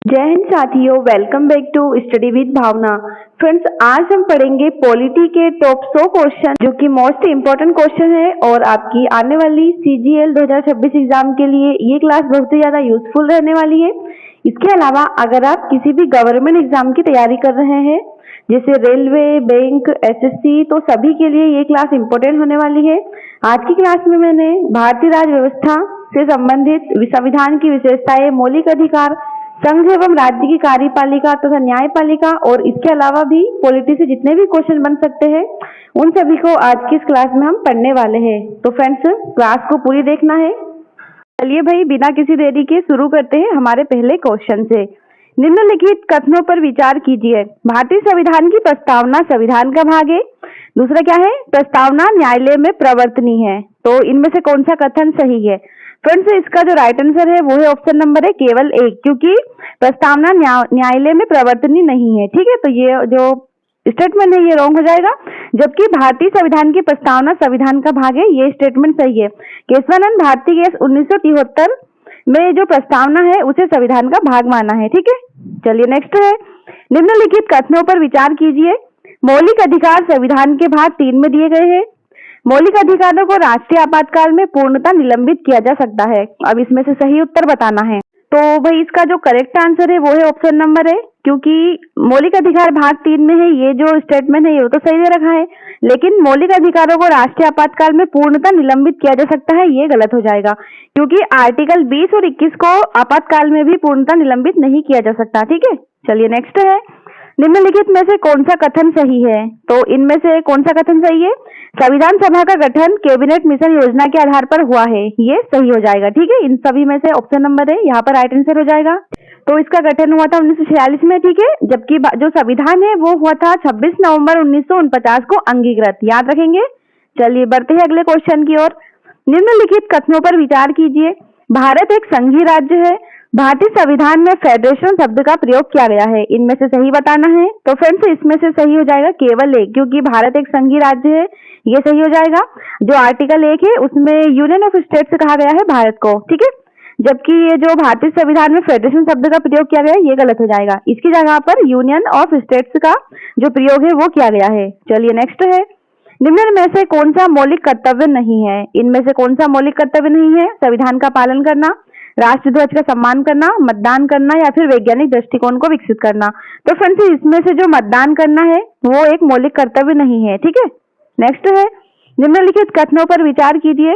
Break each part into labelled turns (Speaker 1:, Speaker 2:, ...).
Speaker 1: जय हिंद साथियों, welcome back to study with Bhavna. Friends, आज हम पढ़ेंगे पॉलिटी के टॉप 100 क्वेश्चन जो कि मोस्ट इम्पोर्टेंट क्वेश्चन है और आपकी आने वाली CGL 2026 एग्जाम के लिए ये क्लास बहुत ही ज्यादा यूजफुल रहने वाली है। इसके अलावा अगर आप किसी भी गवर्नमेंट एग्जाम की तैयारी कर रहे हैं जैसे रेलवे, बैंक, SSC, तो सभी के लिए ये क्लास इम्पोर्टेंट होने वाली है। आज की क्लास में मैंने भारतीय राज्य व्यवस्था से संबंधित संविधान की विशेषताएं, मौलिक अधिकार, संघ एवं राज्य की कार्यपालिका तथा न्यायपालिका और इसके अलावा भी पॉलिटी से जितने भी क्वेश्चन बन सकते हैं उन सभी को आज की इस क्लास में हम पढ़ने वाले हैं। तो फ्रेंड्स, क्लास को पूरी देखना है। चलिए भाई, बिना किसी देरी के शुरू करते हैं हमारे पहले क्वेश्चन से। निम्नलिखित कथनों पर विचार कीजिए। भारतीय संविधान की प्रस्तावना संविधान का भाग है। दूसरा क्या है? प्रस्तावना न्यायालय में प्रवर्तनीय है। तो इनमें से कौन सा कथन सही है? फ्रेंड्स, इसका जो राइट आंसर है वो है ऑप्शन नंबर है केवल एक, क्योंकि प्रस्तावना न्यायालय में प्रवर्तनीय नहीं है। ठीक है, तो ये जो स्टेटमेंट है ये रॉन्ग हो जाएगा। जबकि भारतीय संविधान की प्रस्तावना संविधान का भाग है, ये स्टेटमेंट सही है। केशवानंद भारती केस 1973 में जो प्रस्तावना है उसे संविधान का भाग माना है। ठीक है, चलिए नेक्स्ट है। निम्नलिखित कथनों पर विचार कीजिए। मौलिक अधिकार संविधान के भाग 3 में दिए गए हैं। मौलिक अधिकारों को राष्ट्रीय आपातकाल में पूर्णतः निलंबित किया जा सकता है। अब इसमें से सही उत्तर बताना है। तो भाई, इसका जो करेक्ट आंसर है वो है ऑप्शन नंबर है, क्योंकि मौलिक अधिकार भाग 3 में है। ये जो स्टेटमेंट है ये तो सही दे रखा है, लेकिन मौलिक अधिकारों को राष्ट्रीय आपातकाल में पूर्णतः निलंबित किया जा सकता है ये गलत हो जाएगा, क्योंकि आर्टिकल 20 और 21 को आपातकाल में भी पूर्णतः निलंबित नहीं किया जा सकता। ठीक है, चलिए नेक्स्ट है। निम्नलिखित में से कौन सा कथन सही है? तो इनमें से कौन सा कथन सही है? संविधान सभा का गठन कैबिनेट मिशन योजना के आधार पर हुआ है, ये सही हो जाएगा। ठीक है, इन सभी में से ऑप्शन नंबर है यहाँ पर राइट आंसर हो जाएगा। तो इसका गठन हुआ था 1946 में। ठीक है, जबकि जो संविधान है वो हुआ था 26 नवंबर 1949 को अंगीकृत। याद रखेंगे। चलिए बढ़ते हैं अगले क्वेश्चन की ओर। निम्नलिखित कथनों पर विचार कीजिए। भारत एक संघीय राज्य है। भारतीय संविधान में फेडरेशन शब्द का प्रयोग किया गया है। इनमें से सही बताना है। तो फ्रेंड्स, इसमें से सही हो जाएगा केवल एक, क्योंकि भारत एक संघीय राज्य है, ये सही हो जाएगा। जो आर्टिकल 1 है उसमें यूनियन ऑफ स्टेट्स कहा गया है भारत को। ठीक है, जबकि ये जो भारतीय संविधान में फेडरेशन शब्द का प्रयोग किया गया है ये गलत हो जाएगा। इसकी जगह पर यूनियन ऑफ स्टेट्स का जो प्रयोग है वो किया गया है। चलिए नेक्स्ट है। निम्न में से कौन सा मौलिक कर्तव्य नहीं है? इनमें से कौन सा मौलिक कर्तव्य नहीं है? संविधान का पालन करना, राष्ट्रध्वज का सम्मान करना, मतदान करना या फिर वैज्ञानिक दृष्टिकोण को विकसित करना। तो फ्रेंड्स, इसमें से जो मतदान करना है वो एक मौलिक कर्तव्य नहीं है। ठीक है, नेक्स्ट है। निम्नलिखित कथनों पर विचार कीजिए।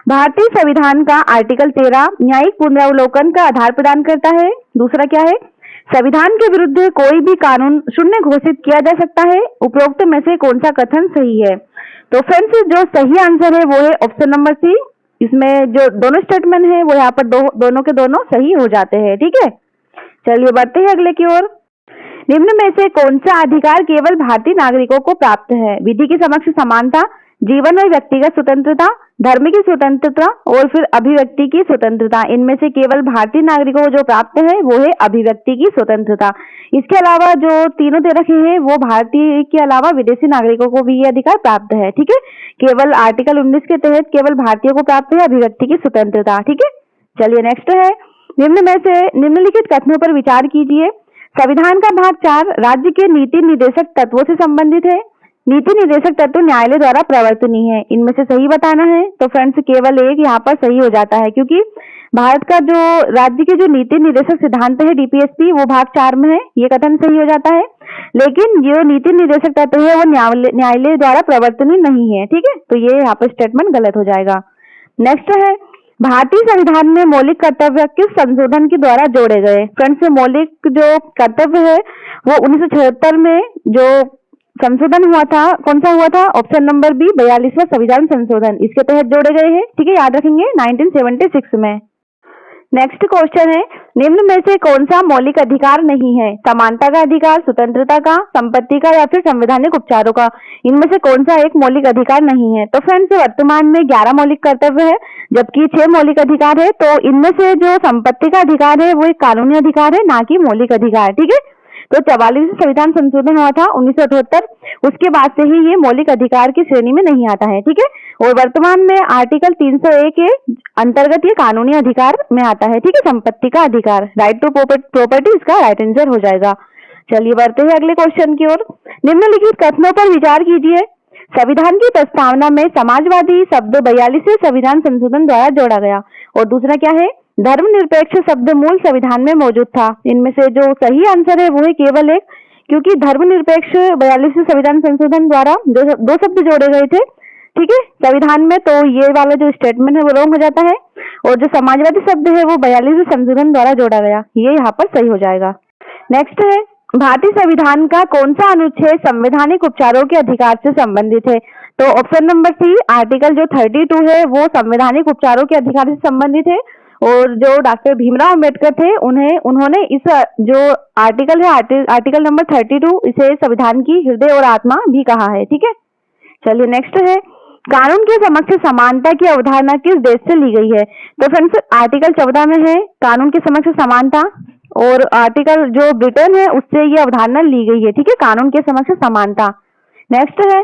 Speaker 1: भारतीय संविधान का आर्टिकल 13 न्यायिक पुनरावलोकन का आधार प्रदान करता है। दूसरा क्या है? संविधान के विरुद्ध कोई भी कानून शून्य घोषित किया जा सकता है। उपरोक्त में से कौन सा कथन सही है? तो फ्रेंड्स, जो सही आंसर है वो है ऑप्शन नंबर सी। इसमें जो दोनों स्टेटमेंट है वो यहाँ पर दोनों के दोनों सही हो जाते हैं। ठीक है, चलिए बढ़ते हैं अगले की ओर। निम्न में से कौन सा अधिकार केवल भारतीय नागरिकों को प्राप्त है? विधि के समक्ष समानता, जीवन और व्यक्तिगत स्वतंत्रता, धर्म की स्वतंत्रता और फिर अभिव्यक्ति की स्वतंत्रता। इनमें से केवल भारतीय नागरिकों को जो प्राप्त है वो है अभिव्यक्ति की स्वतंत्रता। इसके अलावा जो तीनों दे रखे हैं वो भारतीय के अलावा विदेशी नागरिकों को भी ये अधिकार प्राप्त है। ठीक है, केवल आर्टिकल 19 के तहत केवल भारतीयों को प्राप्त है अभिव्यक्ति की स्वतंत्रता। ठीक है, चलिए नेक्स्ट है। निम्न में से निम्नलिखित कथनों पर विचार कीजिए। संविधान का भाग 4 राज्य के नीति निर्देशक तत्वों से संबंधित है। नीति निर्देशक तत्व न्यायालय द्वारा प्रवर्तनीय है। इनमें से सही बताना है। तो फ्रेंड्स, केवल एक यहाँ पर सही हो जाता है, क्योंकि भारत का जो राज्य के जो नीति निर्देशक सिद्धांत है DPSP वो भाग 4 में है, ये कथन सही हो जाता है। लेकिन जो नीति निर्देशक तत्व है वो न्यायालय द्वारा प्रवर्तनीय नहीं है। ठीक है, तो ये यहाँ पर स्टेटमेंट गलत हो जाएगा। नेक्स्ट है। भारतीय संविधान में मौलिक कर्तव्य किस संशोधन के द्वारा जोड़े गए? फ्रेंड्स, मौलिक जो कर्तव्य है वो 1976 में जो संशोधन हुआ था, कौन सा हुआ था? ऑप्शन नंबर बी, 42वां संविधान संशोधन, इसके तहत जोड़े गए हैं। ठीक है, याद रखेंगे 1976 में। नेक्स्ट क्वेश्चन है। निम्न में से कौन सा मौलिक अधिकार नहीं है? समानता का अधिकार, स्वतंत्रता का, संपत्ति का या फिर संवैधानिक उपचारों का। इनमें से कौन सा एक मौलिक अधिकार नहीं है? तो फ्रेंड्स, वर्तमान में 11 मौलिक कर्तव्य है, जबकि 6 मौलिक अधिकार है। तो इनमें से जो संपत्ति का अधिकार है वो एक कानूनी अधिकार है, ना कि मौलिक अधिकार। ठीक है, तो 44 संविधान संशोधन हुआ था 1978, उसके बाद से ही ये मौलिक अधिकार की श्रेणी में नहीं आता है, ठीक है। और वर्तमान में आर्टिकल 301 के अंतर्गत ये कानूनी अधिकार में आता है, ठीक है। संपत्ति का अधिकार, राइट टू प्रॉपर्टी, इसका राइट आंसर हो जाएगा। चलिए बढ़ते हैं अगले क्वेश्चन की ओर। निम्नलिखित कथनों पर विचार कीजिए। संविधान की प्रस्तावना में समाजवादी शब्द 42वें संविधान संशोधन द्वारा जोड़ा गया। और दूसरा क्या है, धर्मनिरपेक्ष शब्द मूल संविधान में मौजूद था। इनमें से जो सही आंसर है वो है केवल एक, क्योंकि धर्मनिरपेक्ष 42वें संविधान संशोधन द्वारा दो शब्द जोड़े गए थे, ठीक है, संविधान में। तो ये वाला जो स्टेटमेंट है वो रॉन्ग हो जाता है, और जो समाजवादी शब्द है वो 42वें संशोधन द्वारा जोड़ा गया, ये यहाँ पर सही हो जाएगा। नेक्स्ट है, भारतीय संविधान का कौन सा अनुच्छेद संवैधानिक उपचारों के अधिकार से संबंधित है? तो ऑप्शन नंबर सी, आर्टिकल जो 32 है वो संवैधानिक उपचारों के अधिकार से संबंधित है। और जो डॉक्टर भीमराव अंबेडकर थे उन्होंने इस जो आर्टिकल है आर्टिकल नंबर 32, इसे संविधान की हृदय और आत्मा भी कहा है, ठीक है। चलिए नेक्स्ट है, कानून के समक्ष समानता की अवधारणा किस देश से ली गई है? तो फ्रेंड्स आर्टिकल 14 में है कानून के समक्ष समानता, और आर्टिकल जो ब्रिटेन है उससे ये अवधारणा ली गई है, ठीक है, कानून के समक्ष समानता। नेक्स्ट है,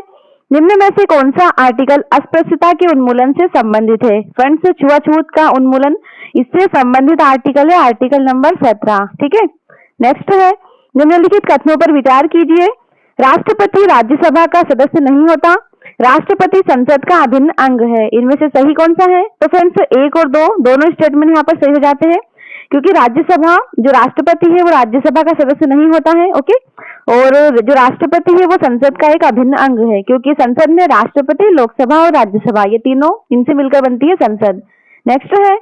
Speaker 1: निम्न में से कौन सा आर्टिकल अस्पृश्यता के उन्मूलन से संबंधित है? फ्रेंड्स छुआछूत का उन्मूलन इससे संबंधित आर्टिकल है आर्टिकल नंबर 17, ठीक है। नेक्स्ट है, निम्नलिखित कथनों पर विचार कीजिए। राष्ट्रपति राज्यसभा का सदस्य नहीं होता, राष्ट्रपति संसद का अभिन्न अंग है। इनमें से सही कौन सा है? तो फ्रेंड्स 1 और 2 दोनों स्टेटमेंट यहाँ पर सही हो जाते हैं, क्योंकि राज्यसभा जो राष्ट्रपति है वो राज्यसभा का सदस्य नहीं होता है, ओके। और जो राष्ट्रपति है वो संसद का एक अभिन्न अंग है, क्योंकि संसद में राष्ट्रपति, लोकसभा और राज्यसभा ये तीनों इनसे मिलकर बनती है संसद। नेक्स्ट है,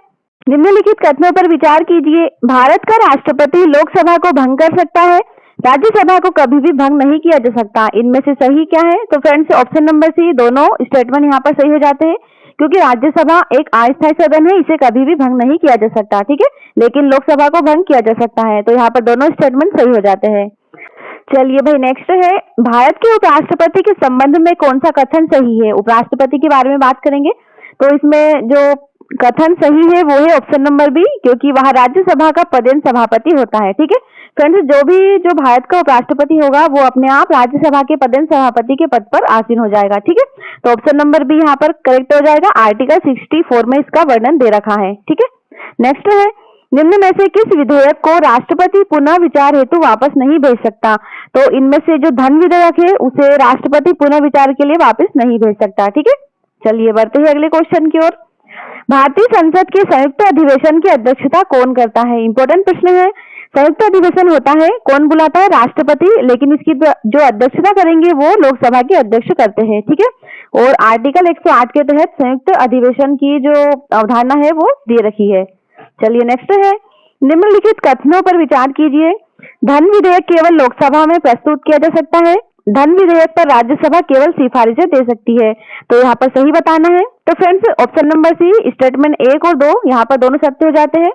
Speaker 1: निम्नलिखित कथनों पर विचार कीजिए। भारत का राष्ट्रपति लोकसभा को भंग कर सकता है, राज्यसभा को कभी भी भंग नहीं किया जा सकता। इनमें से सही क्या है? तो फ्रेंड्स ऑप्शन नंबर सी, दोनों स्टेटमेंट यहाँ पर सही हो जाते हैं, क्योंकि राज्यसभा एक अस्थायी सदन है, इसे कभी भी भंग नहीं किया जा सकता, ठीक है, लेकिन लोकसभा को भंग किया जा सकता है। तो यहाँ पर दोनों स्टेटमेंट सही हो जाते हैं। चलिए भाई नेक्स्ट है, भारत के उपराष्ट्रपति के संबंध में कौन सा कथन सही है? उपराष्ट्रपति के बारे में बात करेंगे, तो इसमें जो कथन सही है वो है ऑप्शन नंबर बी, क्योंकि वहां राज्यसभा का पदेन सभापति होता है, ठीक है। फ्रेंड्स जो भारत का उपराष्ट्रपति होगा वो अपने आप राज्यसभा के पदेन सभापति के पद पर आसीन हो जाएगा, ठीक है। तो ऑप्शन नंबर बी यहाँ पर करेक्ट हो जाएगा, आर्टिकल 64 में इसका वर्णन दे रखा है, ठीक है। नेक्स्ट है, निम्न में से किस विधेयक को राष्ट्रपति पुनः विचार हेतु वापस नहीं भेज सकता? तो इनमें से जो धन विधेयक है उसे राष्ट्रपति पुनः विचार के लिए वापस नहीं भेज सकता, ठीक है। चलिए बढ़ते हैं अगले क्वेश्चन की ओर। भारतीय संसद के संयुक्त अधिवेशन की अध्यक्षता कौन करता है? इंपॉर्टेंट प्रश्न है। संयुक्त अधिवेशन होता है, कौन बुलाता है? राष्ट्रपति, लेकिन इसकी जो अध्यक्षता करेंगे वो लोकसभा के अध्यक्ष करते हैं, ठीक है। और आर्टिकल 108 के तहत संयुक्त अधिवेशन की जो अवधारणा है वो दे रखी है। चलिए नेक्स्ट है, निम्नलिखित कथनों पर विचार कीजिए। धन विधेयक केवल लोकसभा में प्रस्तुत किया जा सकता है, धन विधेयक पर राज्यसभा केवल सिफारिशें दे सकती है। तो यहाँ पर सही बताना है। तो friends option number C, statement 1 और 2 यहाँ पर दोनों सत्य हो जाते हैं,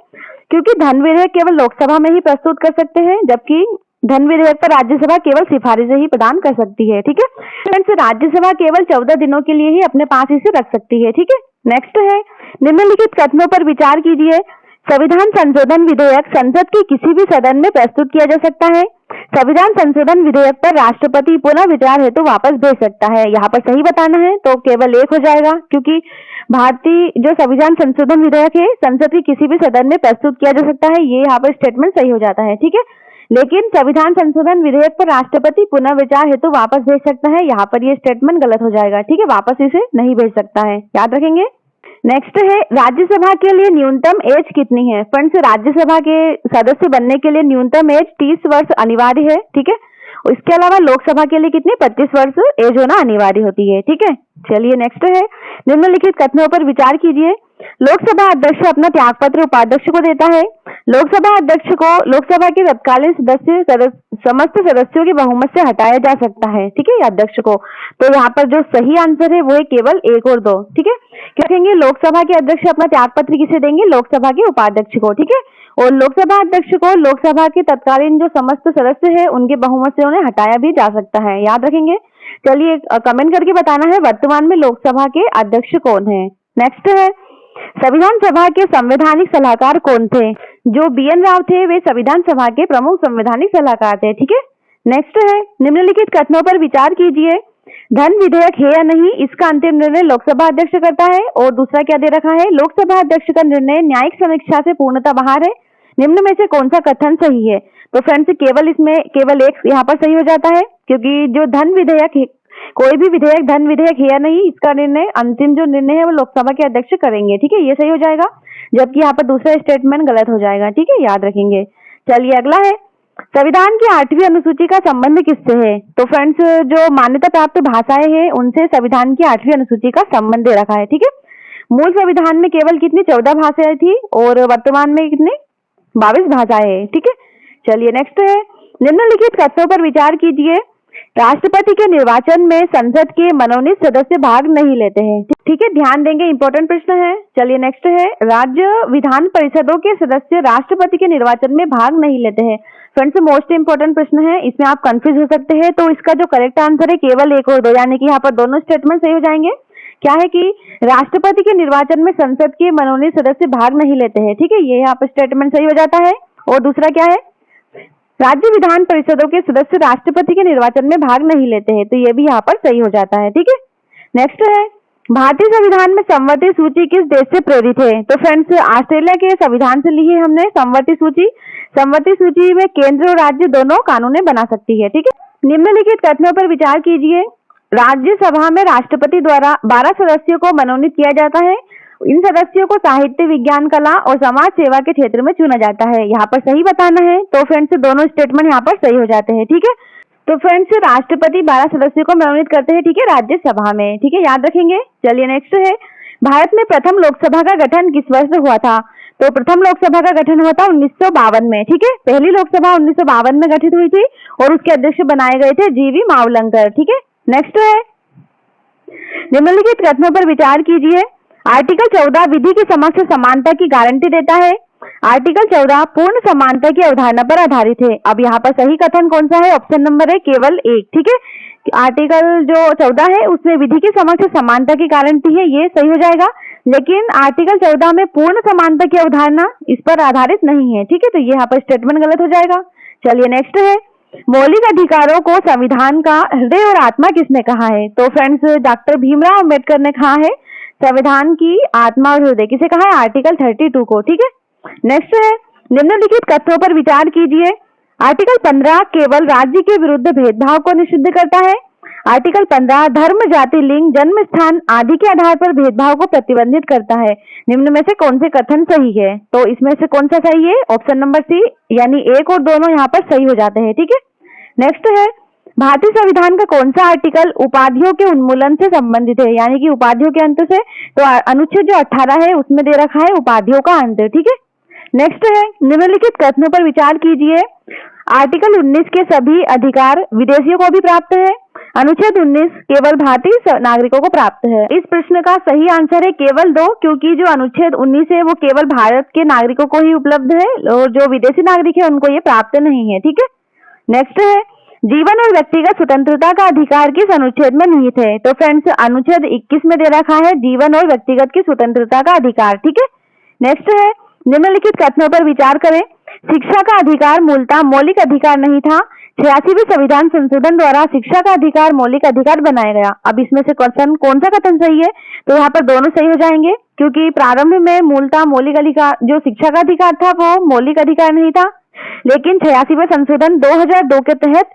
Speaker 1: क्योंकि धन विधेयक केवल लोकसभा में ही प्रस्तुत कर सकते हैं, जबकि धन विधेयक पर राज्यसभा केवल सिफारिशें ही प्रदान कर सकती है, ठीक है। फ्रेंड्स राज्यसभा केवल 14 दिनों के लिए ही अपने पास इसे रख सकती है, ठीक है। नेक्स्ट है, निम्नलिखित कथनों पर विचार कीजिए। संविधान संशोधन विधेयक संसद के किसी भी सदन में प्रस्तुत किया जा सकता है, संविधान संशोधन विधेयक पर राष्ट्रपति पुनः विचार हेतु वापस भेज सकता है। यहाँ पर सही बताना है, तो केवल 1 हो जाएगा, क्योंकि भारतीय जो संविधान संशोधन विधेयक है संसद के किसी भी सदन में प्रस्तुत किया जा सकता है, ये यहाँ पर स्टेटमेंट सही हो जाता है, ठीक है। लेकिन संविधान संशोधन विधेयक पर राष्ट्रपति पुनः विचार हेतु वापस भेज सकता है, यहाँ पर ये स्टेटमेंट गलत हो जाएगा, ठीक है, वापस इसे नहीं भेज सकता है, याद रखेंगे। नेक्स्ट है, राज्यसभा के लिए न्यूनतम एज कितनी है? फ्रेंड्स राज्यसभा के सदस्य बनने के लिए न्यूनतम एज 30 वर्ष अनिवार्य है, ठीक है। इसके अलावा लोकसभा के लिए कितनी 25 वर्ष एज होना अनिवार्य होती है, ठीक है। चलिए नेक्स्ट है, निम्नलिखित कथनों पर विचार कीजिए। लोकसभा अध्यक्ष अपना त्यागपत्र उपाध्यक्ष को देता है, लोकसभा अध्यक्ष को लोकसभा के तत्कालीन समस्त सदस्यों के बहुमत से हटाया जा सकता है, ठीक है, अध्यक्ष को। तो यहाँ पर जो सही आंसर है वो है केवल 1 और 2, ठीक है। क्या कहेंगे? लोकसभा के अध्यक्ष अपना त्यागपत्र किसे देंगे? लोकसभा के उपाध्यक्ष को, ठीक है। और लोकसभा अध्यक्ष को लोकसभा के तत्कालीन जो समस्त सदस्य है उनके बहुमत से उन्हें हटाया भी जा सकता है, याद रखेंगे। चलिए कमेंट करके बताना है वर्तमान में लोकसभा के अध्यक्ष कौन है। नेक्स्ट है, संविधान सभा के संवैधानिक सलाहकार कौन थे? जो BN राव थे वे संविधान सभा के प्रमुख संवैधानिक सलाहकार थे। ठीक है, नेक्स्ट है, निम्नलिखित कथनों पर विचार कीजिए। धन विधेयक है या नहीं, इसका अंतिम निर्णय लोकसभा अध्यक्ष करता है। और दूसरा क्या दे रखा है, लोकसभा अध्यक्ष का निर्णय न्यायिक समीक्षा से पूर्णतः बाहर है। निम्न में से कौन सा कथन सही है? तो फ्रेंड्स केवल एक यहाँ पर सही हो जाता है, क्योंकि जो धन विधेयक है, कोई भी विधेयक धन विधेयक है या नहीं, इसका निर्णय अंतिम जो निर्णय है वो लोकसभा के अध्यक्ष करेंगे। ठीक है, ये सही हो जाएगा, जबकि यहाँ पर दूसरा स्टेटमेंट गलत हो जाएगा। ठीक है, याद रखेंगे। चलिए अगला है, संविधान की 8वीं अनुसूची का संबंध किससे है? तो फ्रेंड्स, जो मान्यता प्राप्त भाषाएं हैं उनसे संविधान की 8वीं अनुसूची का संबंध दे रखा है। ठीक है, मूल संविधान में केवल कितनी 14 भाषाएं थी और वर्तमान में कितने 22 भाषाएं हैं। ठीक है, चलिए नेक्स्ट है, निम्नलिखित कथनों पर विचार कीजिए। राष्ट्रपति के निर्वाचन में संसद के मनोनीत सदस्य भाग नहीं लेते हैं। ठीक है, ध्यान देंगे, इंपॉर्टेंट प्रश्न है। चलिए नेक्स्ट है, राज्य विधान परिषदों के सदस्य राष्ट्रपति के निर्वाचन में भाग नहीं लेते हैं। फ्रेंड्स, मोस्ट इंपोर्टेंट प्रश्न है, इसमें आप कंफ्यूज हो सकते हैं। तो इसका जो करेक्ट आंसर है केवल 1 और 2, यानी कि यहाँ पर दोनों स्टेटमेंट सही हो जाएंगे। क्या है कि राष्ट्रपति के निर्वाचन में संसद के मनोनीत सदस्य भाग नहीं लेते हैं। ठीक है, ये यहाँ पर स्टेटमेंट सही हो जाता है। और दूसरा क्या है, राज्य विधान परिषदों के सदस्य राष्ट्रपति के निर्वाचन में भाग नहीं लेते हैं, तो ये भी यहाँ पर सही हो जाता है। ठीक है, नेक्स्ट है, भारतीय संविधान में समवर्ती सूची किस देश से प्रेरित है? तो फ्रेंड्स, ऑस्ट्रेलिया के संविधान से ली है हमने समवर्ती सूची। समवर्ती सूची में केंद्र और राज्य दोनों कानूनें बना सकती है। ठीक है, निम्नलिखित कथनों पर विचार कीजिए। राज्यसभा में राष्ट्रपति द्वारा 12 सदस्यों को मनोनीत किया जाता है। इन सदस्यों को साहित्य, विज्ञान, कला और समाज सेवा के क्षेत्र में चुना जाता है। यहाँ पर सही बताना है। तो फ्रेंड्स, दोनों स्टेटमेंट यहाँ पर सही हो जाते हैं। ठीक है, तो फ्रेंड्स, राष्ट्रपति 12 सदस्यों को मनोनीत करते हैं। ठीक है, राज्यसभा में। ठीक है, याद रखेंगे। चलिए नेक्स्ट है, भारत में प्रथम लोकसभा का गठन किस वर्ष हुआ था? तो प्रथम लोकसभा का गठन हुआ था 1952 में। ठीक है, पहली लोकसभा 1952 में गठित हुई थी और उसके अध्यक्ष बनाए गए थे GV मावलंकर। ठीक है, नेक्स्ट है, निम्नलिखित कथनों पर विचार कीजिए। आर्टिकल 14 विधि के समक्ष समानता की गारंटी देता है। आर्टिकल 14 पूर्ण समानता की अवधारणा पर आधारित है। अब यहाँ पर सही कथन कौन सा है? ऑप्शन नंबर है केवल 1। ठीक है, आर्टिकल जो 14 है उसमें विधि के समक्ष समानता की गारंटी है, ये सही हो जाएगा। लेकिन आर्टिकल 14 में पूर्ण समानता की अवधारणा इस पर आधारित नहीं है। ठीक है, तो ये यहाँ पर स्टेटमेंट गलत हो जाएगा। चलिए नेक्स्ट है, मौलिक अधिकारों को संविधान का हृदय और आत्मा किसने कहा है? तो फ्रेंड्स, डॉक्टर भीमराव अम्बेडकर ने कहा है संविधान की आत्मा और हृदय। किसे कहा है? आर्टिकल 32 को। ठीक है, नेक्स्ट है, निम्नलिखित कथनों पर विचार कीजिए। आर्टिकल 15 केवल राज्य के विरुद्ध भेदभाव को निषिद्ध करता है। आर्टिकल 15 धर्म, जाति, लिंग, जन्म स्थान आदि के आधार पर भेदभाव को प्रतिबंधित करता है। निम्न में से कौन से कथन सही है? तो इसमें से कौन सा सही है? ऑप्शन नंबर सी, यानी 1 और दोनों यहाँ पर सही हो जाते हैं। ठीक है, नेक्स्ट है, भारतीय संविधान का कौन सा आर्टिकल उपाधियों के उन्मूलन से संबंधित है, यानी कि उपाधियों के अंत से? तो अनुच्छेद जो 18 है उसमें दे रखा है उपाधियों का अंत। ठीक है, नेक्स्ट है, निम्नलिखित कथनों पर विचार कीजिए। आर्टिकल 19 के सभी अधिकार विदेशियों को भी प्राप्त है। अनुच्छेद 19 केवल भारतीय नागरिकों को प्राप्त है। इस प्रश्न का सही आंसर है केवल 2, क्योंकि जो अनुच्छेद 19 है वो केवल भारत के नागरिकों को ही उपलब्ध है और जो विदेशी नागरिक है उनको ये प्राप्त नहीं है। ठीक है, नेक्स्ट है, जीवन और व्यक्तिगत स्वतंत्रता का अधिकार किस अनुच्छेद में निहित है? तो फ्रेंड्स, अनुच्छेद 21 में दे रखा है जीवन और व्यक्तिगत की स्वतंत्रता का अधिकार। ठीक है, नेक्स्ट है, निम्नलिखित कथनों पर विचार करें। शिक्षा का अधिकार मूलतः मौलिक अधिकार नहीं था। 86वें संविधान संशोधन द्वारा शिक्षा का अधिकार मौलिक अधिकार बनाया गया। अब इसमें से क्वेश्चन कौन सा कथन सही है? तो यहाँ पर दोनों सही हो जाएंगे, क्योंकि प्रारंभ में मूलतः मौलिक अधिकार, जो शिक्षा का अधिकार था वो मौलिक अधिकार नहीं था। लेकिन 86वें संशोधन 2002 के तहत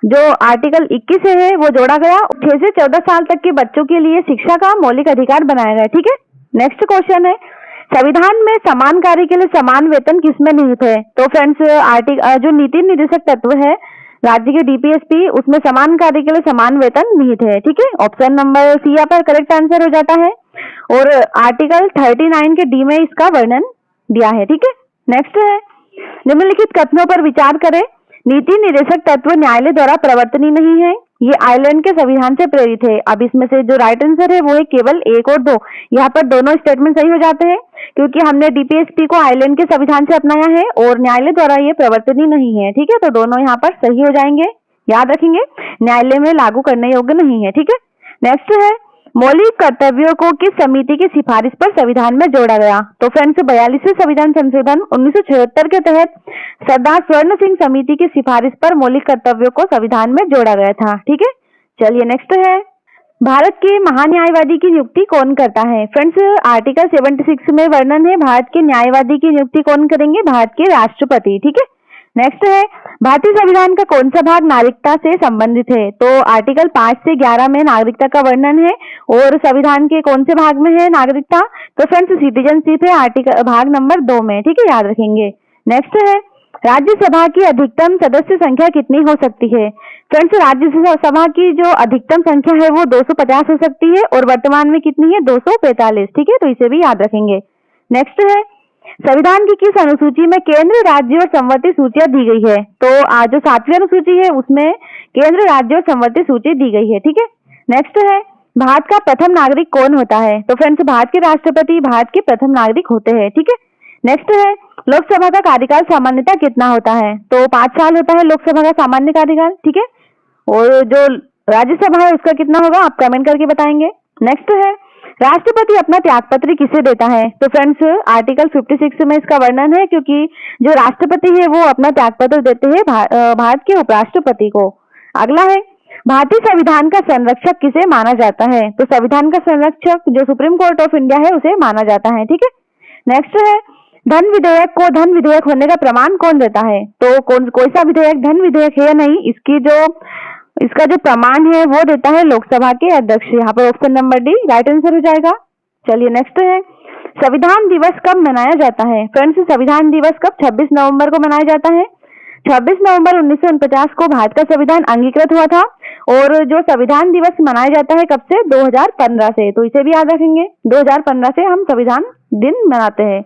Speaker 1: जो आर्टिकल 21 है वो जोड़ा गया। 6 से 14 साल तक के बच्चों के लिए शिक्षा का मौलिक अधिकार बनाया गया। ठीक है, नेक्स्ट क्वेश्चन है, संविधान में समान कार्य के लिए समान वेतन किसमें निहित है? तो फ्रेंड्स, जो नीति निर्देशक तत्व है राज्य के DPSP, उसमें समान कार्य के लिए समान वेतन निहित है। ठीक है, ऑप्शन नंबर सी यहाँ पर करेक्ट आंसर हो जाता है और आर्टिकल 39 के D में इसका वर्णन दिया है। ठीक है, नेक्स्ट है, निम्नलिखित कथनों पर विचार करें। नीति निर्देशक तत्व न्यायालय द्वारा प्रवर्तनीय नहीं है, ये आयरलैंड के संविधान से प्रेरित है। अब इसमें से जो राइट आंसर है वो है केवल 1 और 2। यहाँ पर दोनों स्टेटमेंट सही हो जाते हैं, क्योंकि हमने DPSP को आयरलैंड के संविधान से अपनाया है और न्यायालय द्वारा ये प्रवर्तनीय नहीं है। ठीक है, तो दोनों यहाँ पर सही हो जाएंगे। याद रखेंगे, न्यायालय में लागू करने योग्य नहीं है। ठीक है, नेक्स्ट है, मौलिक कर्तव्यों को किस समिति की सिफारिश पर संविधान में जोड़ा गया? तो फ्रेंड्स 42वें संविधान संशोधन 1976 के तहत सरदार स्वर्ण सिंह समिति की सिफारिश पर मौलिक कर्तव्यों को संविधान में जोड़ा गया था। ठीक है, चलिए नेक्स्ट है, भारत के महान्यायवादी की नियुक्ति कौन करता है? फ्रेंड्स आर्टिकल 76 में वर्णन है, भारत के न्यायवादी की नियुक्ति कौन करेंगे? भारत के राष्ट्रपति। ठीक है, नेक्स्ट है, भारतीय संविधान का कौन सा भाग नागरिकता से संबंधित है? तो आर्टिकल 5 से 11 में नागरिकता का वर्णन है और संविधान के कौन से भाग में है नागरिकता? तो फ्रेंड्स सिटीजनशिप है आर्टिकल भाग नंबर 2 में। ठीक है, याद रखेंगे। नेक्स्ट है, राज्यसभा की अधिकतम सदस्य संख्या कितनी हो सकती है? फ्रेंड्स राज्यसभा की जो अधिकतम संख्या है वो 250 हो सकती है और वर्तमान में कितनी है? 245। ठीक है, तो इसे भी याद रखेंगे। नेक्स्ट है, संविधान की किस अनुसूची में केंद्र, राज्य और संवर्ती सूचियां दी गई है? तो आज जो 7वीं अनुसूची है उसमें केंद्र, राज्य और संवर्ती सूची दी गई है। ठीक है, नेक्स्ट है, भारत का प्रथम नागरिक कौन होता है? तो फ्रेंड्स भारत के राष्ट्रपति भारत के प्रथम नागरिक होते हैं। ठीक है, नेक्स्ट है, लोकसभा का कार्यकाल सामान्यतः कितना होता है? तो 5 साल होता है लोकसभा का सामान्य कार्यकाल। ठीक है, और जो राज्यसभा है उसका कितना होगा आप कमेंट करके बताएंगे। नेक्स्ट है, राष्ट्रपति अपना त्यागपत्र किसे देता है? तो फ्रेंड्स आर्टिकल 56 में इसका वर्णन है, क्योंकि जो राष्ट्रपति है वो अपना त्यागपत्र देते हैं भारत के उपराष्ट्रपति को। अगला है, भारतीय संविधान का संरक्षक किसे माना जाता है? तो संविधान का संरक्षक जो सुप्रीम कोर्ट ऑफ इंडिया है उसे माना जाता है। ठीक है, नेक्स्ट है, धन विधेयक को धन विधेयक होने का प्रमाण कौन देता है? तो कोई सा विधेयक धन विधेयक है या नहीं, इसका जो प्रमाण है वो देता है लोकसभा के अध्यक्ष। यहाँ पर option number D right answer हो जाएगा। चलिए नेक्स्ट है, संविधान दिवस कब मनाया जाता है? फ्रेंड्स संविधान दिवस कब? 26 नवंबर को मनाया जाता है। 26 नवंबर 1949 को भारत का संविधान अंगीकृत हुआ था और जो संविधान दिवस मनाया जाता है कब से? 2015 से। तो इसे भी याद रखेंगे, 2015 से हम संविधान दिन मनाते हैं।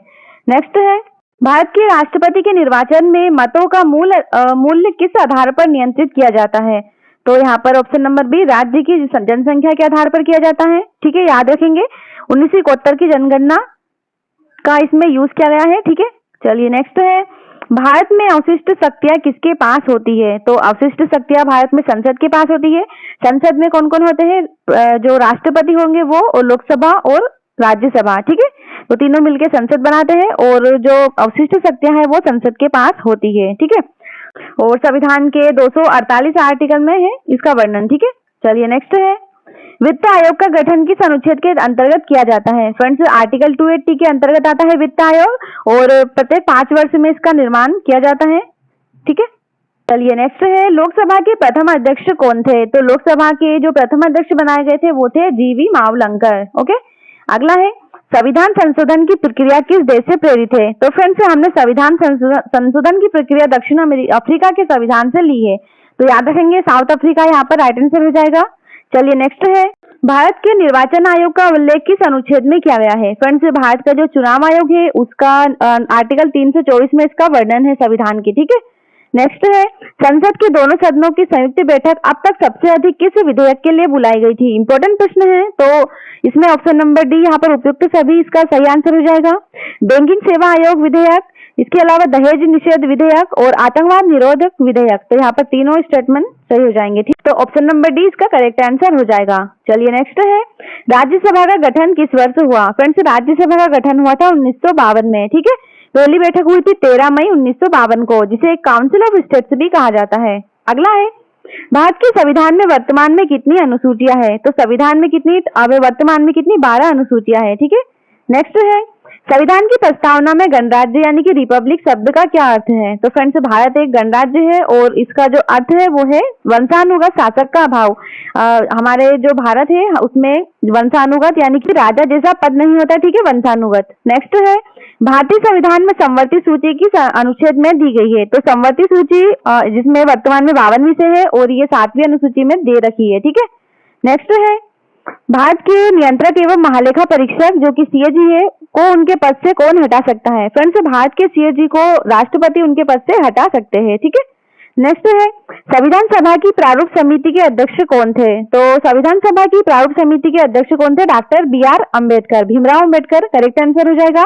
Speaker 1: नेक्स्ट है, भारत के राष्ट्रपति के निर्वाचन में मतों का मूल्य किस आधार पर नियंत्रित किया जाता है? तो यहाँ पर ऑप्शन नंबर बी राज्य की जनसंख्या के आधार पर किया जाता है। ठीक है, याद रखेंगे 1971 की जनगणना का इसमें यूज किया गया है। ठीक है, चलिए नेक्स्ट है, भारत में अवशिष्ट शक्तियां किसके पास होती है? तो अवशिष्ट शक्तियां भारत में संसद के पास होती है। संसद में कौन कौन होते हैं? जो राष्ट्रपति होंगे वो, और लोकसभा और राज्यसभा। ठीक है, तो तीनों मिलकर संसद बनाते हैं और जो अवशिष्ट शक्तियां हैं वो संसद के पास होती है। ठीक है, और संविधान के 248 आर्टिकल में है इसका वर्णन। ठीक है, चलिए नेक्स्ट है, वित्त आयोग का गठन किस अनुच्छेद के अंतर्गत किया जाता है? फ्रेंड्स आर्टिकल 280 के अंतर्गत आता है वित्त आयोग और प्रत्येक 5 वर्ष में इसका निर्माण किया जाता है। ठीक है, चलिए नेक्स्ट है, लोकसभा के प्रथम अध्यक्ष कौन थे? तो लोकसभा के जो प्रथम अध्यक्ष बनाए गए थे वो थे जीवी मावलंकर। ओके, अगला है, संविधान संशोधन की प्रक्रिया किस देश से प्रेरित है? तो फ्रेंड्स हमने संविधान संशोधन की प्रक्रिया दक्षिण अफ्रीका के संविधान से ली है। तो याद रखेंगे साउथ अफ्रीका यहाँ पर राइट आंसर हो जाएगा। चलिए नेक्स्ट है, भारत के निर्वाचन आयोग का उल्लेख किस अनुच्छेद में किया गया है? फ्रेंड्स भारत का जो चुनाव आयोग है उसका आर्टिकल 324 में इसका वर्णन है संविधान की। ठीक है, नेक्स्ट है, संसद के दोनों सदनों की संयुक्त बैठक अब तक सबसे अधिक किस विधेयक के लिए बुलाई गई थी? इंपॉर्टेंट प्रश्न है, तो इसमें ऑप्शन नंबर डी यहाँ पर उपयुक्त सभी इसका सही आंसर हो जाएगा। बैंकिंग सेवा आयोग विधेयक, इसके अलावा दहेज निषेध विधेयक और आतंकवाद निरोधक विधेयक। तो यहाँ पर तीनों स्टेटमेंट सही हो जाएंगे। ठीक, तो ऑप्शन नंबर डी इसका करेक्ट आंसर हो जाएगा। चलिए नेक्स्ट है, राज्यसभा का गठन किस वर्ष हुआ? फ्रेंड्स राज्यसभा का गठन हुआ था 1952 में। ठीक है, पहली बैठक हुई थी 13 मई 1952 को, जिसे काउंसिल ऑफ स्टेट्स भी कहा जाता है। अगला है, भारत के संविधान में वर्तमान में कितनी अनुसूचियां हैं? तो संविधान में कितनी, अब वर्तमान में कितनी? 12 अनुसूचियां हैं। ठीक है, नेक्स्ट है, संविधान की प्रस्तावना में गणराज्य यानी कि रिपब्लिक शब्द का क्या अर्थ है? तो फ्रेंड्स भारत एक गणराज्य है और इसका जो अर्थ है वो है वंशानुगत शासक का अभाव। हमारे जो भारत है उसमें वंशानुगत यानी कि राजा जैसा पद नहीं होता। ठीक है, वंशानुगत। नेक्स्ट है, भारतीय संविधान में संवर्ती सूची किस अनुच्छेद में दी गई है? तो संवर्ती सूची जिसमें वर्तमान में 52 विषय है और ये 7वीं अनुसूची में दे रखी है। ठीक है, नेक्स्ट है, भारत के नियंत्रक एवं महालेखा परीक्षक जो कि सीएजी है को उनके पद से कौन हटा सकता है? फ्रेंड्स भारत के सीएजी को राष्ट्रपति उनके पद से हटा सकते हैं। ठीक है, नेक्स्ट है, संविधान सभा की प्रारूप समिति के अध्यक्ष कौन थे? तो संविधान सभा की प्रारूप समिति के अध्यक्ष कौन थे? Doctor B.R. Ambedkar, Bhimrao Ambedkar correct answer हो जाएगा।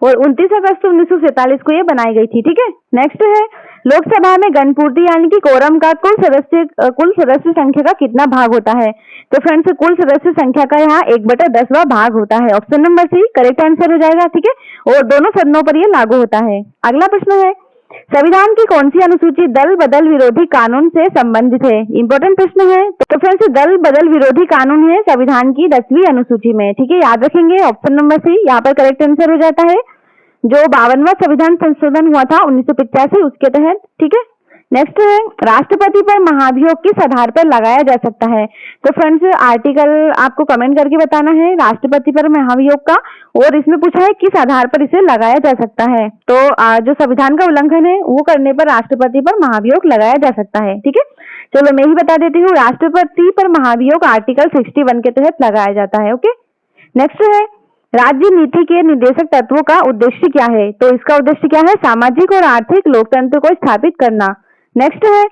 Speaker 1: और 29 अगस्त 1947 को ये बनाई गई थी। ठीक है। नेक्स्ट है, लोकसभा में गणपूर्ति यानी कि कोरम का कुल सदस्य संख्या का कितना भाग होता है? तो फ्रेंड्स, कुल सदस्य संख्या का यहाँ 1/10 भाग होता है। Option number C correct answer हो जाएगा। ठीक है। और दोनों सदनों पर ये लागू होता है। अगला प्रश्न है, संविधान की कौन सी अनुसूची दल बदल विरोधी कानून से संबंधित है? इंपॉर्टेंट प्रश्न है। तो फ्रेंड्स, दल बदल विरोधी कानून है संविधान की 10वीं अनुसूची में। ठीक है, याद रखेंगे। ऑप्शन नंबर सी यहाँ पर करेक्ट आंसर हो जाता है, जो 52वां संविधान संशोधन हुआ था 1985 उसके तहत। ठीक है। नेक्स्ट है, राष्ट्रपति पर महाभियोग किस आधार पर लगाया जा सकता है? तो फ्रेंड्स, आर्टिकल आपको कमेंट करके बताना है राष्ट्रपति पर महाभियोग का, और इसमें पूछा है किस आधार पर इसे लगाया जा सकता है। तो जो संविधान का उल्लंघन है वो करने पर राष्ट्रपति पर महाभियोग लगाया जा सकता है। ठीक है। चलो मैं ही बता देती हूँ, राष्ट्रपति पर महाभियोग आर्टिकल 61 के तहत लगाया जाता है। ओके। नेक्स्ट है, राज्य नीति के निर्देशक तत्वों का उद्देश्य क्या है? तो इसका उद्देश्य क्या है? सामाजिक और आर्थिक लोकतंत्र को स्थापित करना। नेक्स्ट है,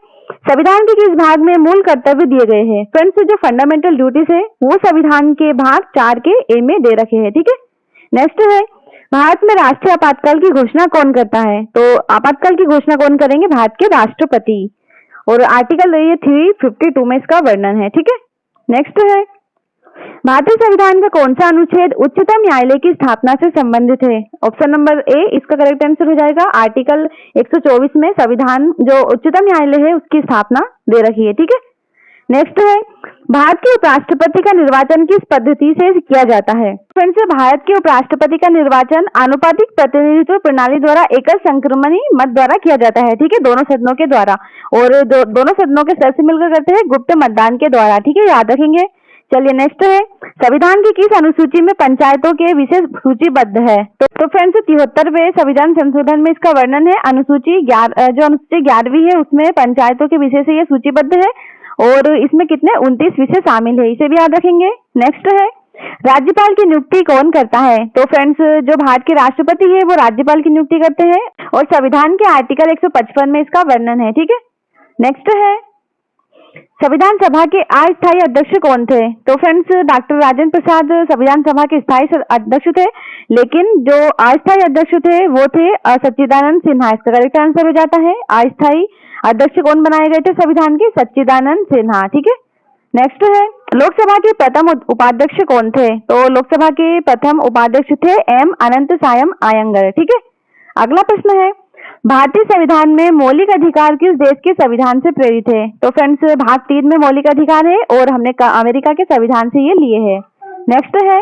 Speaker 1: संविधान के किस भाग में मूल कर्तव्य दिए गए हैं? फ्रेंड्स, जो फंडामेंटल ड्यूटीज है वो संविधान के भाग 4 के ए में दे रखे हैं। ठीक है। नेक्स्ट है, भारत में राष्ट्रीय आपातकाल की घोषणा कौन करता है? तो आपातकाल की घोषणा कौन करेंगे? भारत के राष्ट्रपति। और आर्टिकल 352 में इसका वर्णन है। ठीक है। नेक्स्ट है, भारतीय संविधान का कौन सा अनुच्छेद उच्चतम न्यायालय की स्थापना से संबंधित है? ऑप्शन नंबर ए इसका करेक्ट आंसर हो जाएगा। आर्टिकल 124 में संविधान जो उच्चतम न्यायालय है उसकी स्थापना दे रखी है। ठीक है। नेक्स्ट है, भारत के उपराष्ट्रपति का निर्वाचन किस पद्धति से किया जाता है? फ्रेंड्स, भारत के उपराष्ट्रपति का निर्वाचन आनुपातिक प्रतिनिधित्व प्रणाली द्वारा एकल संक्रमणी मत द्वारा किया जाता है। ठीक है, दोनों सदनों के द्वारा, और दोनों सदनों के सदस्य मिलकर करते हैं गुप्त मतदान के द्वारा। ठीक है, याद रखेंगे। चलिए नेक्स्ट है, संविधान की किस अनुसूची में पंचायतों के विषय सूचीबद्ध है? तो फ्रेंड्स, 73वें संविधान संशोधन में इसका वर्णन है। अनुसूची 11वीं है उसमें पंचायतों के विषय से ये सूचीबद्ध है, और इसमें कितने 29 विषय शामिल है, इसे भी याद रखेंगे। नेक्स्ट है, राज्यपाल की नियुक्ति कौन करता है? तो फ्रेंड्स, जो भारत के राष्ट्रपति है वो राज्यपाल की नियुक्ति करते हैं, और संविधान के आर्टिकल 155 में इसका वर्णन है। ठीक है। नेक्स्ट है, संविधान सभा के अस्थायी अध्यक्ष कौन थे? तो फ्रेंड्स, डॉक्टर राजेंद्र प्रसाद संविधान सभा के स्थायी अध्यक्ष थे, लेकिन जो अस्थायी अध्यक्ष थे वो थे सच्चिदानंद सिन्हा। इसका करेक्ट आंसर हो जाता है, अस्थायी अध्यक्ष कौन बनाए गए थे संविधान के? सच्चिदानंद सिन्हा। ठीक है। नेक्स्ट है, लोकसभा के प्रथम उपाध्यक्ष कौन थे? तो लोकसभा के प्रथम उपाध्यक्ष थे एम अनंत सायम अयंगर। ठीक है। अगला प्रश्न है, भारतीय संविधान में मौलिक अधिकार किस देश के संविधान से प्रेरित है? तो फ्रेंड्स, भाग 3 में मौलिक अधिकार है, और हमने अमेरिका के संविधान से ये लिए हैं। नेक्स्ट है,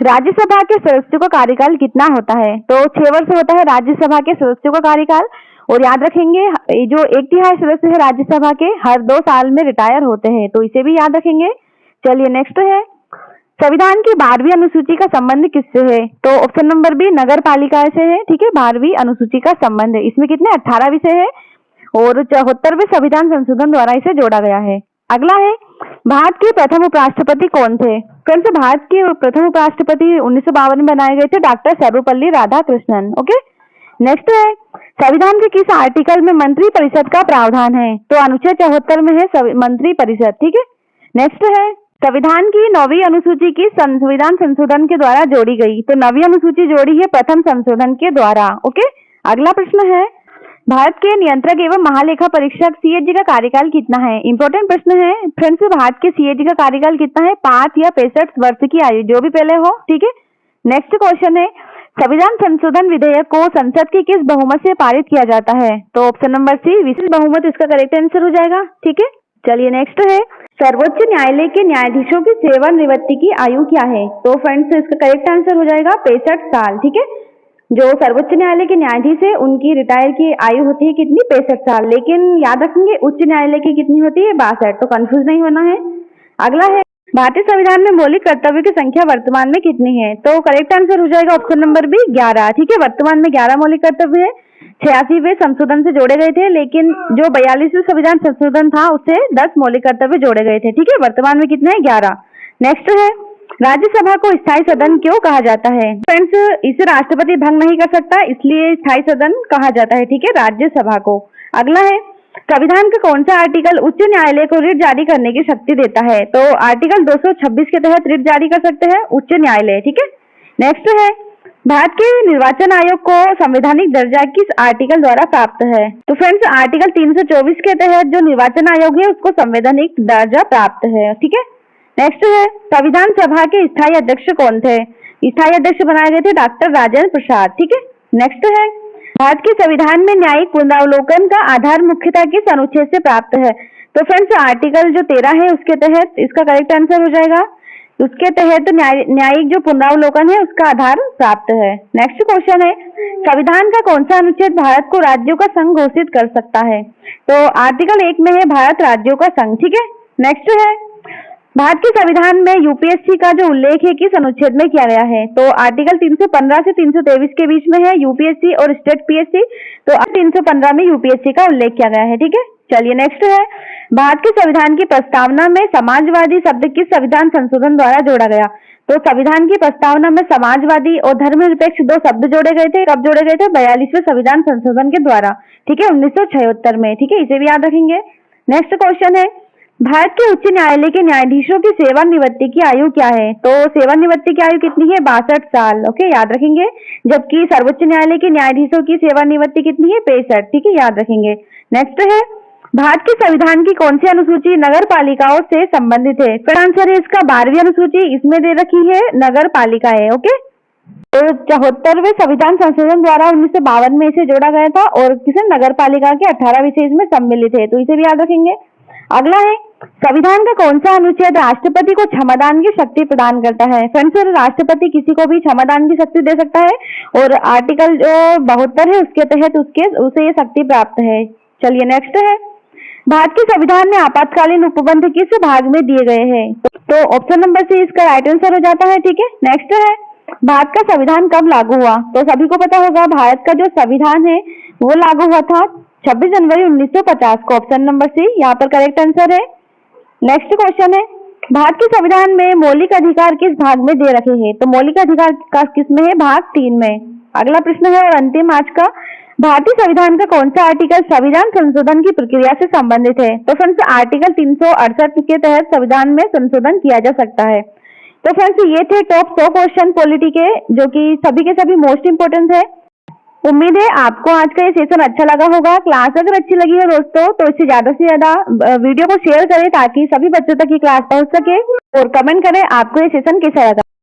Speaker 1: राज्यसभा के सदस्यों का कार्यकाल कितना होता है? तो 6 वर्ष होता है राज्यसभा के सदस्यों का कार्यकाल, और याद रखेंगे जो 1/3 सदस्य है राज्यसभा के हर 2 साल में रिटायर होते हैं, तो इसे भी याद रखेंगे। चलिए नेक्स्ट है, संविधान की 12वीं अनुसूची का संबंध किससे है? तो ऑप्शन नंबर बी नगर पालिका से है। ठीक है, 12वीं अनुसूची का संबंध है। इसमें कितने 18 विषय है, और 74वें संविधान संशोधन द्वारा इसे जोड़ा गया है। अगला है, भारत के प्रथम उपराष्ट्रपति कौन थे? फ्रेंड्स, भारत के प्रथम उपराष्ट्रपति 1952 में बनाए गए थे doctor Sarvepalli Radhakrishnan. Okay. Next है, संविधान के किस आर्टिकल में मंत्री परिषद का प्रावधान है? तो अनुच्छेद 74 में है मंत्री परिषद। ठीक है। नेक्स्ट है, संविधान की 9वीं अनुसूची की संविधान संशोधन के द्वारा जोड़ी गई। तो 9वीं अनुसूची जोड़ी है प्रथम संशोधन के द्वारा। ओके। अगला प्रश्न है, भारत के नियंत्रक एवं महालेखा परीक्षक CAG का कार्यकाल कितना है? इंपॉर्टेंट प्रश्न है। फ्रेंड्स, भारत के CAG का कार्यकाल कितना है? 5 या 65 वर्ष की आयु, जो भी पहले हो। ठीक है। नेक्स्ट क्वेश्चन है, संविधान संशोधन विधेयक को संसद के किस बहुमत से पारित किया जाता है? तो ऑप्शन नंबर सी विशेष बहुमत इसका करेक्ट आंसर हो जाएगा। ठीक है। चलिए नेक्स्ट है, सर्वोच्च न्यायालय के न्यायाधीशों की सेवानिवृत्ति की आयु क्या है? तो फ्रेंड्स, इसका करेक्ट आंसर हो जाएगा 65 साल। ठीक है। जो सर्वोच्च न्यायालय के न्यायाधीश है उनकी रिटायर की आयु होती है कितनी? 65 साल। लेकिन याद रखेंगे उच्च न्यायालय की कितनी होती है? 62। तो कंफ्यूज नहीं होना है। अगला है, भारतीय संविधान में मौलिक कर्तव्य की संख्या वर्तमान में कितनी है? तो करेक्ट आंसर हो जाएगा ऑप्शन नंबर बी 11। ठीक है, वर्तमान में 11 मौलिक कर्तव्य है। 86वें संशोधन से जोड़े गए थे, लेकिन जो 42वें संविधान संशोधन था उससे 10 मौलिक कर्तव्य जोड़े गए थे। ठीक है, वर्तमान में कितने हैं? 11। नेक्स्ट है, राज्यसभा को स्थायी सदन क्यों कहा जाता है? फ्रेंड्स, इसे राष्ट्रपति भंग नहीं कर सकता, इसलिए स्थायी सदन कहा जाता है। ठीक है, राज्यसभा को। अगला है, संविधान का कौन सा आर्टिकल उच्च न्यायालय को रिट जारी करने की शक्ति देता है? तो आर्टिकल 226 के तहत रिट जारी कर सकते हैं उच्च न्यायालय। ठीक है, नेक्स्ट है भारत के निर्वाचन आयोग को संवैधानिक दर्जा किस आर्टिकल द्वारा प्राप्त है? तो फ्रेंड्स आर्टिकल 324 के तहत जो निर्वाचन आयोग है उसको संवैधानिक दर्जा प्राप्त है। ठीक है, नेक्स्ट है संविधान सभा के स्थायी अध्यक्ष कौन थे? स्थायी अध्यक्ष बनाए गए थे डॉक्टर राजेंद्र प्रसाद। ठीक है, नेक्स्ट है भारत के संविधान में न्यायिक पुनरावलोकन का आधार मुख्यतः किस अनुच्छेद से प्राप्त है? तो फ्रेंड्स आर्टिकल जो 13 है उसके तहत इसका करेक्ट आंसर हो जाएगा। उसके तहत न्यायिक जो पुनरावलोकन है उसका आधार प्राप्त है। नेक्स्ट क्वेश्चन है संविधान का कौन सा अनुच्छेद भारत को राज्यों का संघ घोषित कर सकता है? तो आर्टिकल 1 में है भारत राज्यों का संघ। ठीक है, नेक्स्ट है भारत के संविधान में यूपीएससी का जो उल्लेख है किस अनुच्छेद में किया गया है? तो आर्टिकल 315 से 323 के बीच में है यूपीएससी और स्टेट पीएससी। तो 315 में यूपीएससी का उल्लेख किया गया है। ठीक है, चलिए नेक्स्ट है भारत के संविधान की प्रस्तावना में समाजवादी शब्द किस संविधान संशोधन द्वारा जोड़ा गया? तो संविधान की प्रस्तावना में समाजवादी और धर्मनिरपेक्ष दो शब्द जोड़े गए थे। कब जोड़े गए थे? 42वें संविधान संशोधन के द्वारा। ठीक है, 1976 में। ठीक है, इसे भी याद रखेंगे। नेक्स्ट क्वेश्चन है भारत के उच्च न्यायालय के न्यायाधीशों की सेवानिवृत्ति की आयु क्या है? तो सेवानिवृत्ति की आयु कितनी है? 62 साल। ओके, याद रखेंगे। जबकि सर्वोच्च न्यायालय के न्यायाधीशों की सेवानिवृत्ति कितनी है? 65। ठीक है, याद रखेंगे। नेक्स्ट है भारत के संविधान की कौन सी अनुसूची नगर पालिकाओं से संबंधित है? फिर आंसर है इसका 12वीं अनुसूची। इसमें दे रखी है नगर पालिका है। ओके, तो 74वें संविधान संशोधन द्वारा 1952 में इसे जोड़ा गया था और किसे? नगर पालिका के 18 विषय इसमें सम्मिलित है। तो इसे भी याद रखेंगे। अगला है संविधान का कौन सा अनुच्छेद राष्ट्रपति को क्षमादान की शक्ति प्रदान करता है? फ्रेंड्स राष्ट्रपति किसी को भी क्षमादान की शक्ति दे सकता है और आर्टिकल जो 72 है उसके तहत उसे ये शक्ति प्राप्त है। चलिए नेक्स्ट है भारत के संविधान में आपातकालीन उपबंध किस भाग में दिए गए हैं? तो ऑप्शन नंबर सी इसका राइट आंसर हो जाता है। ठीक है, नेक्स्ट है भारत का संविधान कब लागू हुआ? तो सभी को पता होगा भारत का जो संविधान है वो लागू हुआ था 26 जनवरी 1950 को। ऑप्शन नंबर सी यहाँ पर करेक्ट आंसर है। नेक्स्ट क्वेश्चन है भारत के संविधान में मौलिक अधिकार किस भाग में दे रखे हैं? तो मौलिक अधिकार का किस में है? भाग 3 में। अगला प्रश्न है और अंतिम आज का भारतीय संविधान का कौन सा आर्टिकल संविधान संशोधन की प्रक्रिया से संबंधित है? तो फ्रेंड्स आर्टिकल 368 के तहत संविधान में संशोधन किया जा सकता है। तो फ्रेंड्स ये थे टॉप 100 क्वेश्चन पॉलिटी के जो कि सभी के सभी मोस्ट इंपोर्टेंट है। उम्मीद है आपको आज का ये सेशन अच्छा लगा होगा। क्लास अगर अच्छी लगी है दोस्तों तो इससे ज्यादा से ज्यादा वीडियो को शेयर करें ताकि सभी बच्चों तक ये क्लास पहुंच सके और कमेंट करें आपको ये सेशन कैसा लगा।